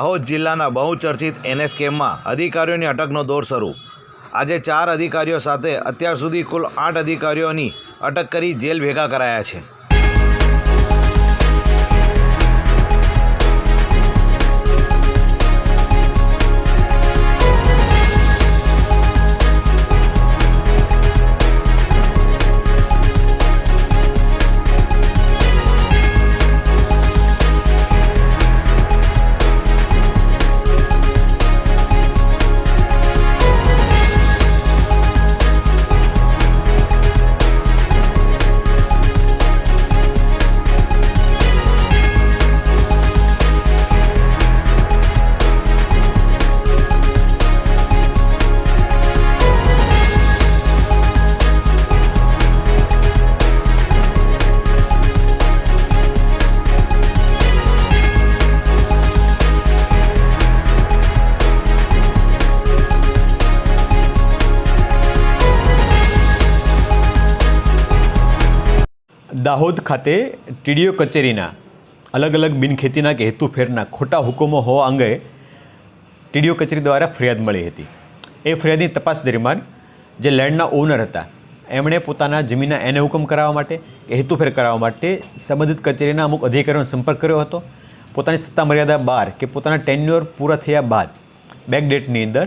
દાહોદ જિલ્લાના બહુચર્ચિત એનએસ કેમ્પમાં અધિકારીઓની અટકનો દોર શરૂ। આજે 4 અધિકારીઓ સાથે અત્યાર સુધી કુલ 8 અધિકારીઓની અટક કરી જેલ ભેગા કરાયા છે। દાહોદ ખાતે ટીડીઓ કચેરીના અલગ અલગ બિનખેતીના કે હેતુફેરના ખોટા હુકમો હોવા અંગે ટીડીઓ કચેરી દ્વારા ફરિયાદ મળી હતી। એ ફરિયાદની તપાસ દરમિયાન જે લેન્ડના ઓનર હતા એમણે પોતાના જમીનના એને હુકમ કરાવવા માટે કે હેતુફેર કરાવવા માટે સંબંધિત કચેરીના અમુક અધિકારીઓનો સંપર્ક કર્યો હતો। પોતાની સત્તા મર્યાદા બહાર કે પોતાના ટેન્યુઅર પૂરા થયા બાદ બેકડેટની અંદર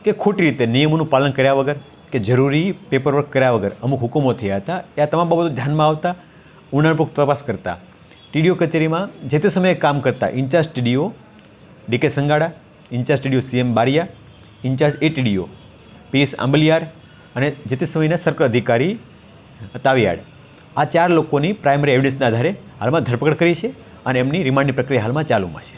કે ખોટી રીતે નિયમોનું પાલન કર્યા વગર કે જરૂરી પેપરવર્ક કર્યા વગર અમુક હુકમો થયા હતા। એ તમામ બાબતો ધ્યાનમાં આવતા ઊંડાણપૂર્વક તપાસ કરતા ટીડીઓ કચેરીમાં જે તે સમયે કામ કરતા incharge TDO DK Sangada, incharge TDO CM Baria, incharge ATDO PS Ambaliyar અને જે તે સમયના સર્કલ અધિકારી તાવિયાડ, આ 4 લોકોની પ્રાઇમરી એવિડન્સના આધારે હાલમાં ધરપકડ કરી છે અને એમની રિમાન્ડની પ્રક્રિયા હાલમાં ચાલુમાં છે।